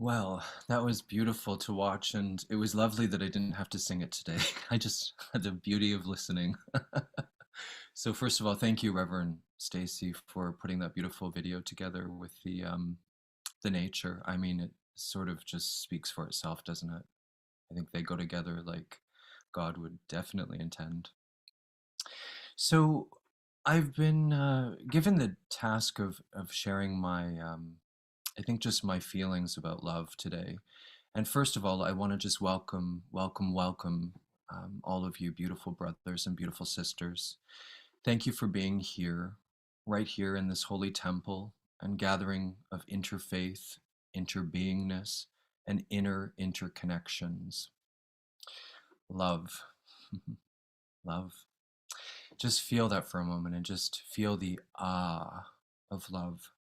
Well, that was beautiful to watch, and it was lovely that I didn't have to sing it today. I just had the beauty of listening. So first of all, thank you, Reverend Stacy, for putting that beautiful video together with the nature. I mean, it sort of just speaks for itself, doesn't it? I think they go together like God would definitely intend. So I've been given the task of sharing my I think just my feelings about love today. And first of all, I want to just welcome all of you beautiful brothers and beautiful sisters. Thank you for being here, right here in this holy temple and gathering of interfaith, interbeingness, and inner interconnections. Love, love. Just feel that for a moment and just feel the of love.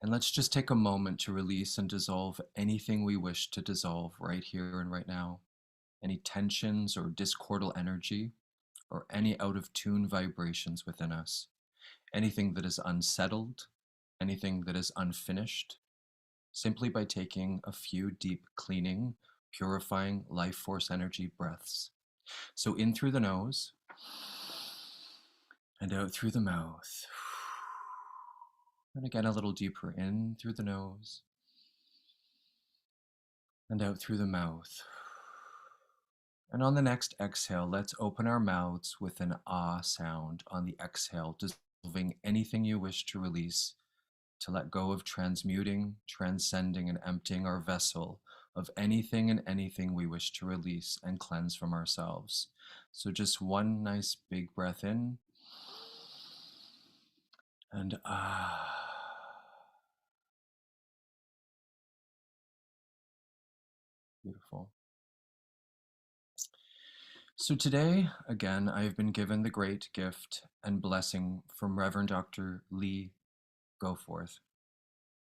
And let's just take a moment to release and dissolve anything we wish to dissolve right here and right now. Any tensions or discordal energy, or any out of tune vibrations within us. Anything that is unsettled, anything that is unfinished, simply by taking a few deep cleaning, purifying life force energy breaths. So in through the nose and out through the mouth. And again, a little deeper in through the nose and out through the mouth. And on the next exhale, let's open our mouths with an ah sound on the exhale, dissolving anything you wish to release, to let go of transmuting, transcending, and emptying our vessel of anything and anything we wish to release and cleanse from ourselves. So just one nice big breath in and ah. Beautiful. So today, again, I have been given the great gift and blessing from Reverend Dr. Lee Goforth,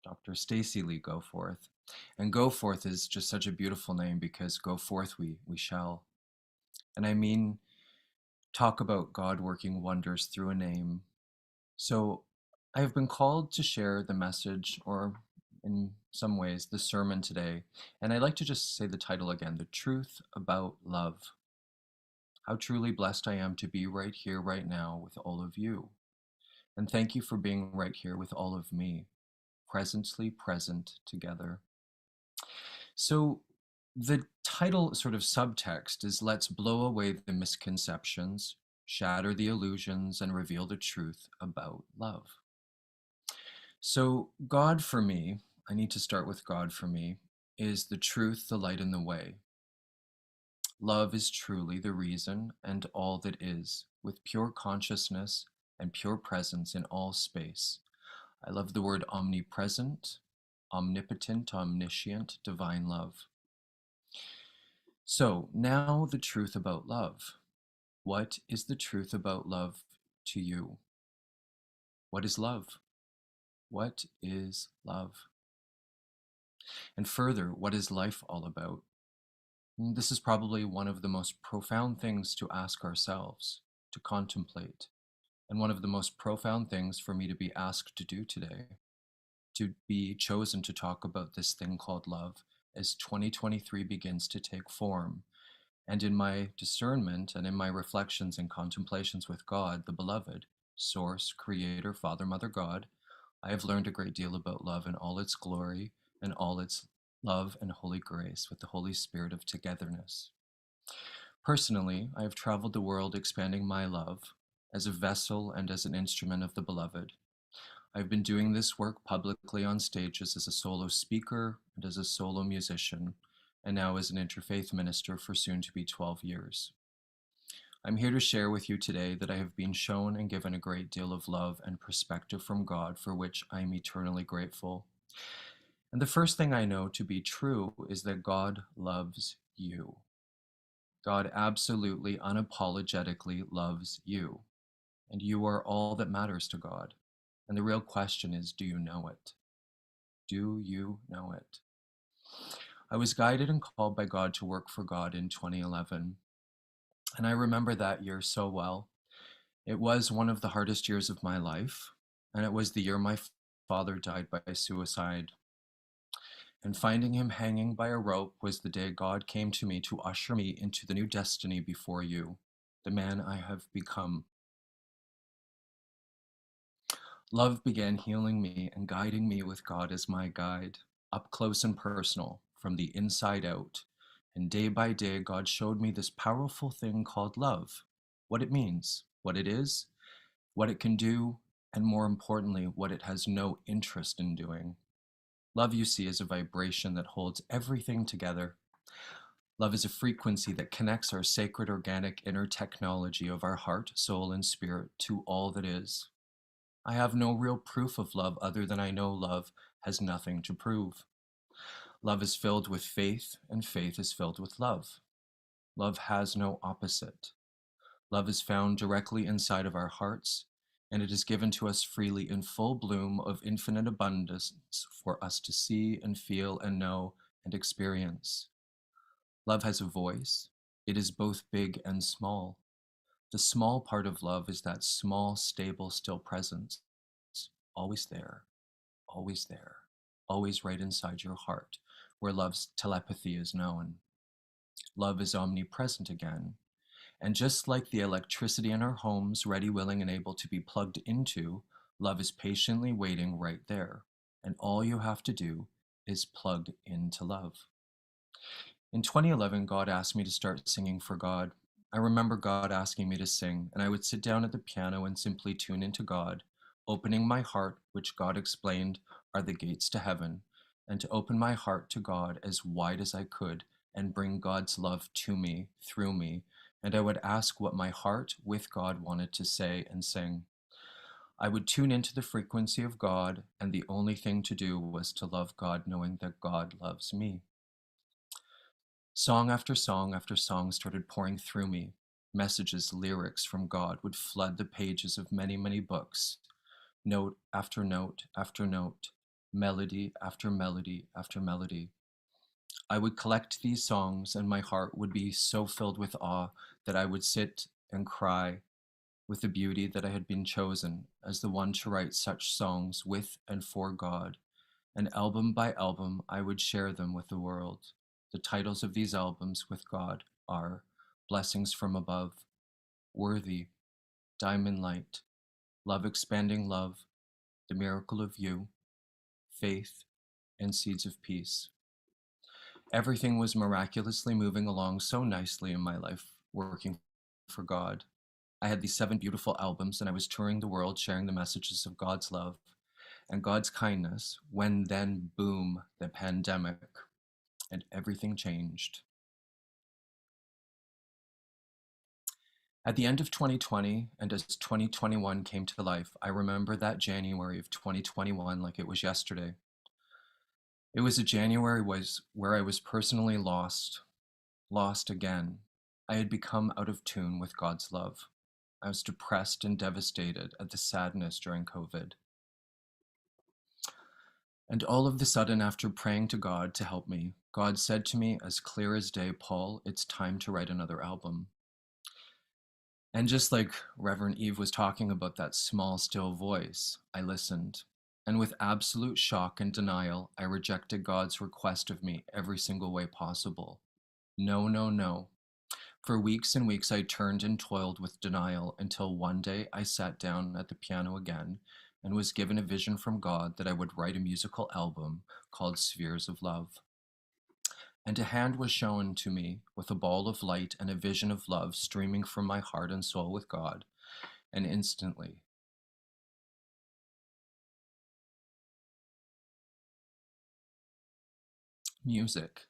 Dr. Stacy Lee Goforth. And Goforth is just such a beautiful name because go forth we shall. And I mean, talk about God working wonders through a name. So I have been called to share the message, or in some ways, the sermon today. And I'd like to just say the title again, The Truth About Love. How truly blessed I am to be right here, right now, with all of you. And thank you for being right here with all of me, presently present together. So the title sort of subtext is Let's Blow Away the Misconceptions, Shatter the Illusions, and Reveal the Truth About Love. So God for me, I need to start with God for me, is the truth, the light, and the way. Love is truly the reason and all that is, with pure consciousness and pure presence in all space. I love the word omnipresent, omnipotent, omniscient, divine love. So now the truth about love. What is the truth about love to you? What is love? What is love? And further, what is life all about? This is probably one of the most profound things to ask ourselves, to contemplate, and one of the most profound things for me to be asked to do today, to be chosen to talk about this thing called love as 2023 begins to take form. And in my discernment and in my reflections and contemplations with God, the beloved, Source, Creator, Father, Mother, God, I have learned a great deal about love in all its glory and all its love and holy grace with the Holy Spirit of togetherness. Personally, I have traveled the world expanding my love as a vessel and as an instrument of the beloved. I've been doing this work publicly on stages as a solo speaker and as a solo musician, and now as an interfaith minister for soon to be 12 years. I'm here to share with you today that I have been shown and given a great deal of love and perspective from God, for which I am eternally grateful. And the first thing I know to be true is that God loves you. God absolutely, unapologetically loves you, and you are all that matters to God. And the real question is, do you know it? Do you know it? I was guided and called by God to work for God in 2011. And I remember that year so well. It was one of the hardest years of my life. And it was the year my father died by suicide. And finding him hanging by a rope was the day God came to me to usher me into the new destiny before you, the man I have become. Love began healing me and guiding me with God as my guide, up close and personal, from the inside out. And day by day, God showed me this powerful thing called love, what it means, what it is, what it can do, and more importantly, what it has no interest in doing. Love, you see, is a vibration that holds everything together. Love is a frequency that connects our sacred organic inner technology of our heart, soul, and spirit to all that is. I have no real proof of love other than I know love has nothing to prove. Love is filled with faith, and faith is filled with love. Love has no opposite. Love is found directly inside of our hearts, and it is given to us freely in full bloom of infinite abundance for us to see and feel and know and experience. Love has a voice. It is both big and small. The small part of love is that small, stable, still presence, always there, always there, always right inside your heart, where love's telepathy is known. Love is omnipresent again. And just like the electricity in our homes, ready, willing, and able to be plugged into, love is patiently waiting right there. And all you have to do is plug into love. In 2011, God asked me to start singing for God. I remember God asking me to sing, and I would sit down at the piano and simply tune into God, opening my heart, which God explained are the gates to heaven, and to open my heart to God as wide as I could and bring God's love to me, through me, and I would ask what my heart with God wanted to say and sing. I would tune into the frequency of God, and the only thing to do was to love God, knowing that God loves me. Song after song after song started pouring through me. Messages, lyrics from God would flood the pages of many, many books. Note after note after note, melody after melody after melody. I would collect these songs, and my heart would be so filled with awe that I would sit and cry with the beauty that I had been chosen as the one to write such songs with and for God. And album by album, I would share them with the world. The titles of these albums with God are Blessings from Above, Worthy, Diamond Light, Love Expanding Love, The Miracle of You, Faith, and Seeds of Peace. Everything was miraculously moving along so nicely in my life, working for God. I had these 7 beautiful albums, and I was touring the world sharing the messages of God's love and God's kindness when then, boom, the pandemic, and everything changed. At the end of 2020, and as 2021 came to life, I remember that January of 2021 like it was yesterday. It was a January where I was personally lost again. I had become out of tune with God's love. I was depressed and devastated at the sadness during COVID. And all of the sudden, after praying to God to help me, God said to me as clear as day, Paul, it's time to write another album. And just like Reverend Eve was talking about that small, still voice, I listened. And with absolute shock and denial, I rejected God's request of me every single way possible. No, no, no. For weeks and weeks, I turned and toiled with denial until one day I sat down at the piano again and was given a vision from God that I would write a musical album called Spheres of Love. And a hand was shown to me with a ball of light and a vision of love streaming from my heart and soul with God. And instantly, music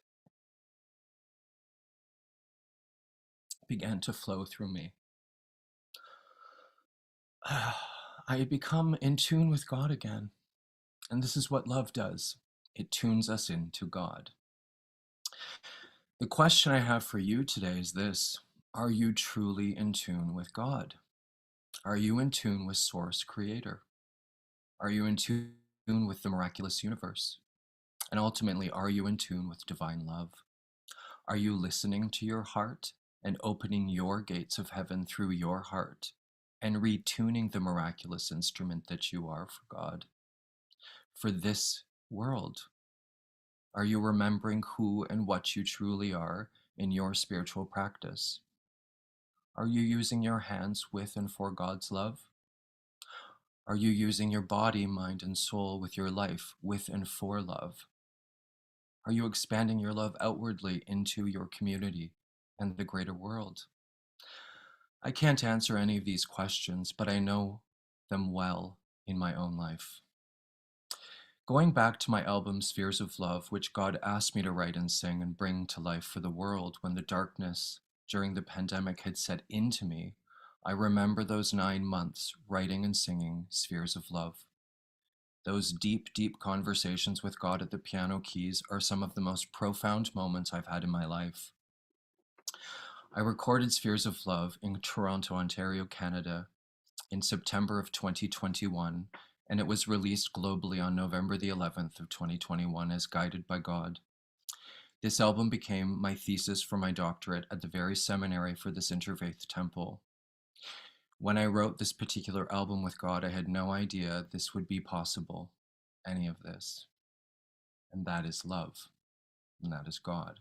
began to flow through me. I had become in tune with God again. And this is what love does. It tunes us into God. The question I have for you today is this: are you truly in tune with God? Are you in tune with Source Creator? Are you in tune with the miraculous universe? And ultimately, are you in tune with divine love? Are you listening to your heart and opening your gates of heaven through your heart and retuning the miraculous instrument that you are for God, for this world? Are you remembering who and what you truly are in your spiritual practice? Are you using your hands with and for God's love? Are you using your body, mind, and soul with your life with and for love? Are you expanding your love outwardly into your community and the greater world? I can't answer any of these questions, but I know them well in my own life. Going back to my album Spheres of Love, which God asked me to write and sing and bring to life for the world when the darkness during the pandemic had set into me, I remember those 9 months writing and singing Spheres of Love. Those deep, deep conversations with God at the piano keys are some of the most profound moments I've had in my life. I recorded Spheres of Love in Toronto, Ontario, Canada in September of 2021, and it was released globally on November the 11th of 2021 as guided by God. This album became my thesis for my doctorate at the very seminary for this Interfaith temple. When I wrote this particular album with God, I had no idea this would be possible, any of this. And that is love, and that is God.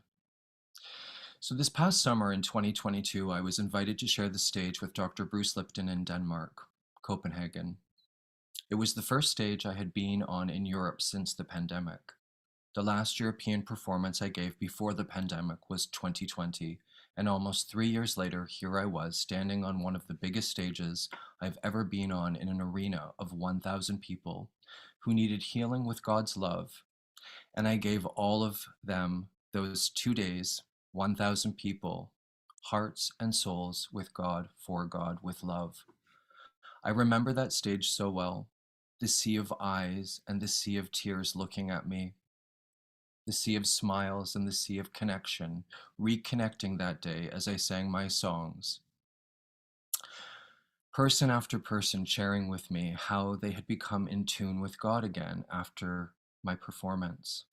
So this past summer in 2022, I was invited to share the stage with Dr. Bruce Lipton in Denmark, Copenhagen. It was the first stage I had been on in Europe since the pandemic. The last European performance I gave before the pandemic was 2020, and almost 3 years later, here I was standing on one of the biggest stages I've ever been on in an arena of 1,000 people who needed healing with God's love, and I gave all of them those 2 days, 1,000 people, hearts and souls with God, for God, with love. I remember that stage so well, the sea of eyes and the sea of tears looking at me, the sea of smiles and the sea of connection, reconnecting that day as I sang my songs. Person after person sharing with me how they had become in tune with God again after my performance,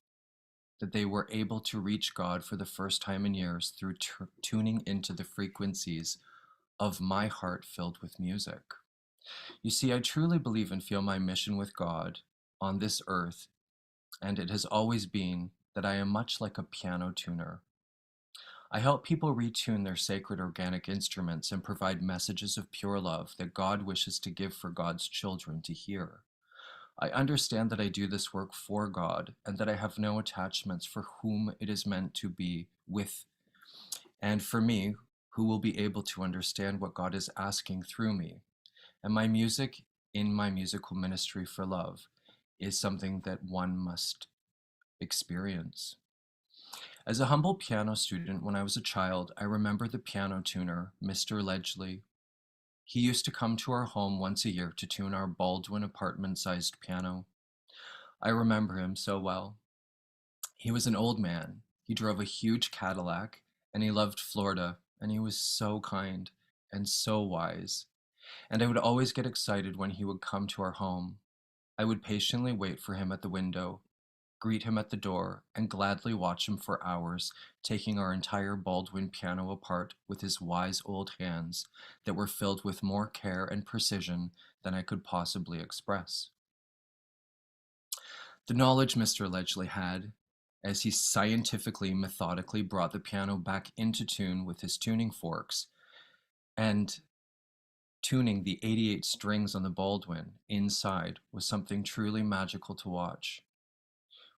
that they were able to reach God for the first time in years through tuning into the frequencies of my heart filled with music. You see, I truly believe and feel my mission with God on this earth, and it has always been that I am much like a piano tuner. I help people retune their sacred organic instruments and provide messages of pure love that God wishes to give for God's children to hear. I understand that I do this work for God and that I have no attachments for whom it is meant to be with, and for me, who will be able to understand what God is asking through me. And my music in my musical ministry for love is something that one must experience. As a humble piano student when I was a child, I remember the piano tuner, Mr. Ledgley. He used to come to our home once a year to tune our Baldwin apartment-sized piano. I remember him so well. He was an old man. He drove a huge Cadillac, and he loved Florida, and he was so kind and so wise. And I would always get excited when he would come to our home. I would patiently wait for him at the window, greet him at the door, and gladly watch him for hours, taking our entire Baldwin piano apart with his wise old hands that were filled with more care and precision than I could possibly express. The knowledge Mr. Ledgley had, as he scientifically, methodically brought the piano back into tune with his tuning forks and tuning the 88 strings on the Baldwin inside, was something truly magical to watch.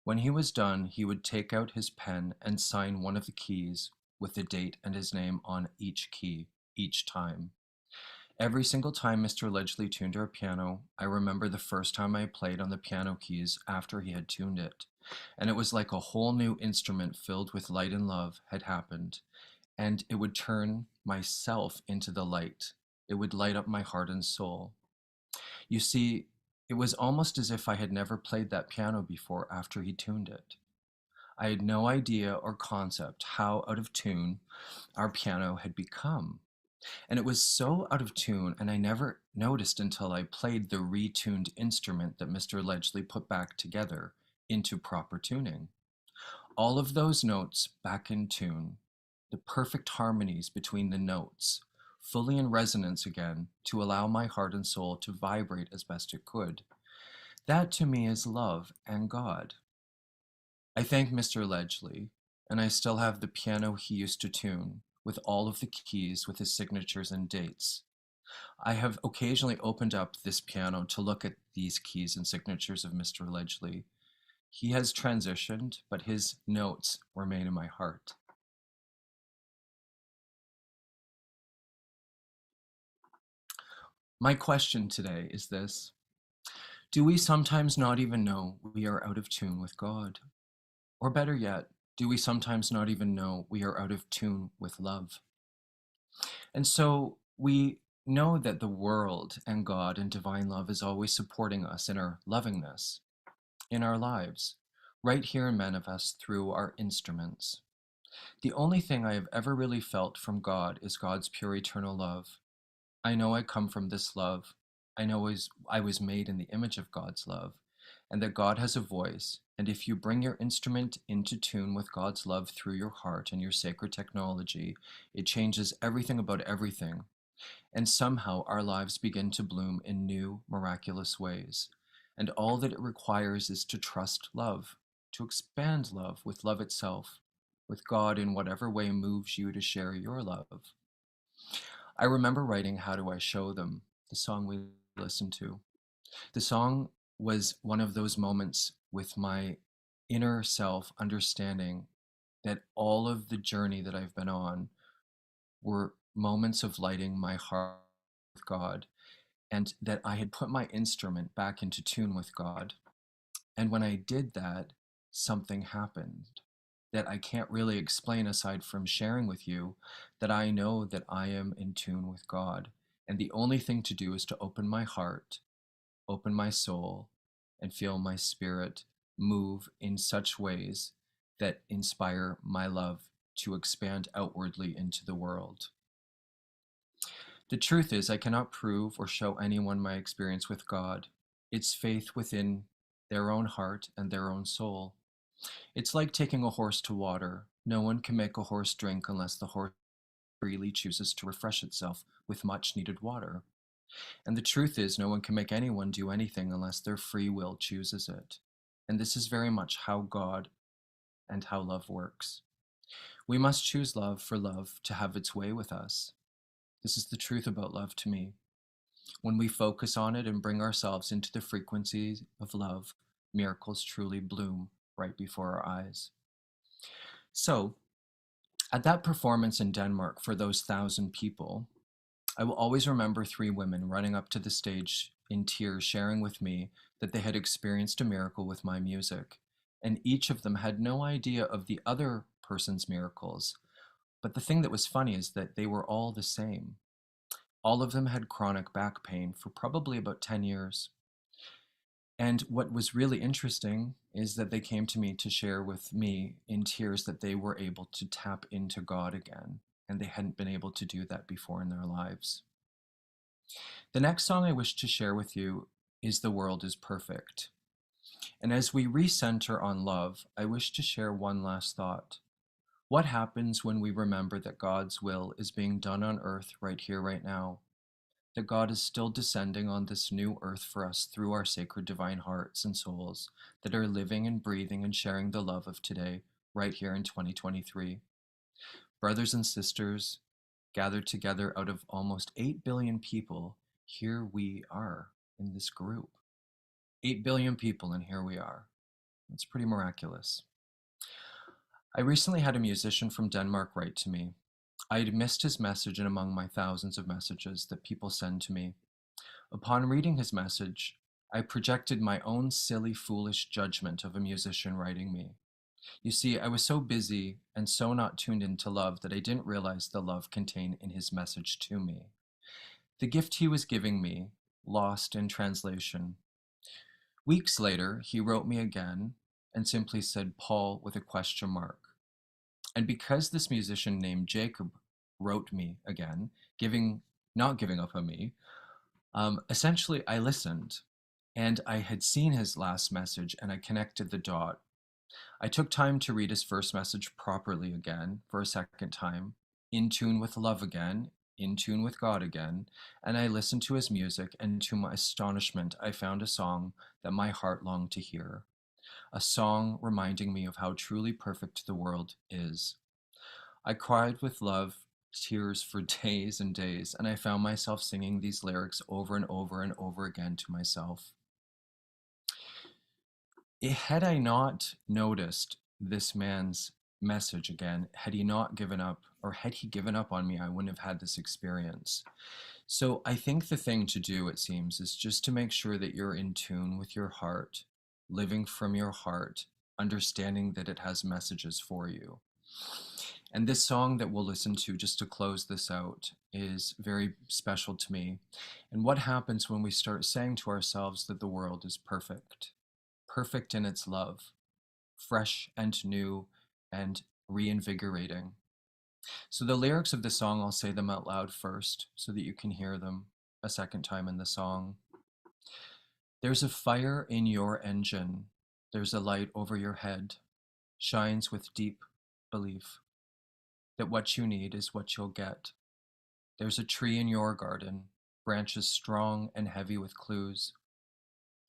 When he was done, he would take out his pen and sign one of the keys with the date and his name on each key, each time. Every single time Mr. Ledgley tuned our piano, I remember the first time I played on the piano keys after he had tuned it, and it was like a whole new instrument filled with light and love had happened, and it would turn myself into the light. It would light up my heart and soul. You see, it was almost as if I had never played that piano before after he tuned it. I had no idea or concept how out of tune our piano had become. And it was so out of tune, and I never noticed until I played the retuned instrument that Mr. Ledgley put back together into proper tuning. All of those notes back in tune, the perfect harmonies between the notes, fully in resonance again to allow my heart and soul to vibrate as best it could. That to me is love and God. I thank Mr. Ledgely, and I still have the piano he used to tune, with all of the keys with his signatures and dates. I have occasionally opened up this piano to look at these keys and signatures of Mr. Ledgely. He has transitioned, but his notes remain in my heart. My question today is this: do we sometimes not even know we are out of tune with God? Or better yet, do we sometimes not even know we are out of tune with love? And so we know that the world and God and divine love is always supporting us in our lovingness, in our lives, right here in manifest through our instruments. The only thing I have ever really felt from God is God's pure eternal love. I know I come from this love. I know I was made in the image of God's love, and that God has a voice. And if you bring your instrument into tune with God's love through your heart and your sacred technology, it changes everything about everything. And somehow our lives begin to bloom in new, miraculous ways. And all that it requires is to trust love, to expand love with love itself, with God in whatever way moves you to share your love. I remember writing How Do I Show Them, the song we listened to. The song was one of those moments with my inner self understanding that all of the journey that I've been on were moments of lighting my heart with God, and that I had put my instrument back into tune with God. And when I did that, something happened that I can't really explain aside from sharing with you, that I know that I am in tune with God. And the only thing to do is to open my heart, open my soul, and feel my spirit move in such ways that inspire my love to expand outwardly into the world. The truth is, I cannot prove or show anyone my experience with God. It's faith within their own heart and their own soul. It's like taking a horse to water. No one can make a horse drink unless the horse freely chooses to refresh itself with much needed water. And the truth is, no one can make anyone do anything unless their free will chooses it. And this is very much how God and how love works. We must choose love for love to have its way with us. This is the truth about love to me. When we focus on it and bring ourselves into the frequencies of love, miracles truly bloom right before our eyes. So, at that performance in Denmark for those 1,000 people, I will always remember 3 women running up to the stage in tears, sharing with me that they had experienced a miracle with my music. And each of them had no idea of the other person's miracles. But the thing that was funny is that they were all the same. All of them had chronic back pain for probably about 10 years. And what was really interesting is that they came to me to share with me in tears that they were able to tap into God again, and they hadn't been able to do that before in their lives. The next song I wish to share with you is The World is Perfect. And as we recenter on love, I wish to share one last thought. What happens when we remember that God's will is being done on earth right here, right now? That God is still descending on this new earth for us through our sacred divine hearts and souls that are living and breathing and sharing the love of today, right here in 2023. Brothers and sisters, gathered together out of almost 8 billion people, here we are in this group. 8 billion people, and here we are. It's pretty miraculous. I recently had a musician from Denmark write to me. I had missed his message in among my thousands of messages that people send to me. Upon reading his message, I projected my own silly, foolish judgment of a musician writing me. You see, I was so busy and so not tuned into love that I didn't realize the love contained in his message to me. The gift he was giving me, lost in translation. Weeks later, he wrote me again and simply said Paul with a question mark. And because this musician named Jacob wrote me again, not giving up on me, essentially I listened, and I had seen his last message and I connected the dot. I took time to read his first message properly again for a second time, in tune with love again, in tune with God again, and I listened to his music, and to my astonishment, I found a song that my heart longed to hear. a song reminding me of how truly perfect the world is. I cried with love tears for days and days, and I found myself singing these lyrics over and over and over again to myself. Had I not noticed this man's message again, had he not given up, or had he given up on me, I wouldn't have had this experience. So I think the thing to do, it seems, is just to make sure that you're in tune with your heart, living from your heart, understanding that it has messages for you. And this song that we'll listen to just to close this out is very special to me. And what happens when we start saying to ourselves that the world is perfect, perfect in its love, fresh and new and reinvigorating. So the lyrics of the song, I'll say them out loud first so that you can hear them a second time in the song. There's a fire in your engine. There's a light over your head, shines with deep belief that what you need is what you'll get. There's a tree in your garden, branches strong and heavy with clues.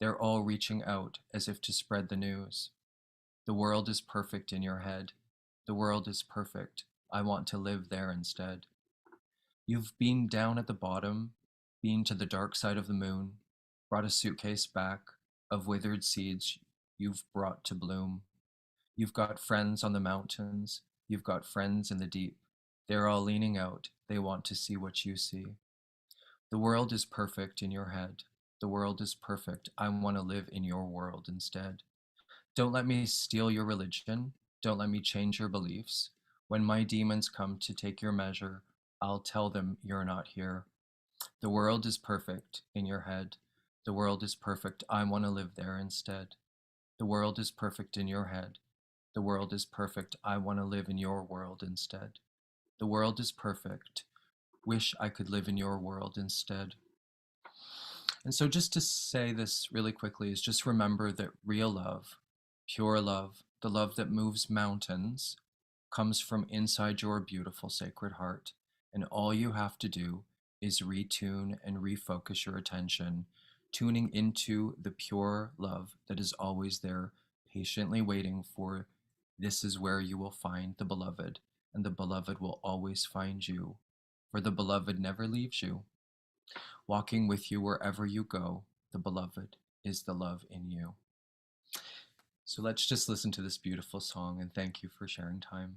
They're all reaching out as if to spread the news. The world is perfect in your head. The world is perfect. I want to live there instead. You've been down at the bottom, been to the dark side of the moon, brought a suitcase back of withered seeds you've brought to bloom. You've got friends on the mountains, you've got friends in the deep. They're all leaning out, they want to see what you see. The world is perfect in your head. The world is perfect. I want to live in your world instead. Don't let me steal your religion. Don't let me change your beliefs. When my demons come to take your measure, I'll tell them you're not here. The world is perfect in your head. The world is perfect. I want to live there instead. The world is perfect in your head. The world is perfect. I want to live in your world instead. The world is perfect. Wish I could live in your world instead. And so, just to say this really quickly, is just remember that real love, pure love, the love that moves mountains, comes from inside your beautiful sacred heart. And all you have to do is retune and refocus your attention, tuning into the pure love that is always there, patiently waiting for this is where you will find the beloved, and the beloved will always find you, for the beloved never leaves you. Walking with you wherever you go, the beloved is the love in you. So let's just listen to this beautiful song, and thank you for sharing time.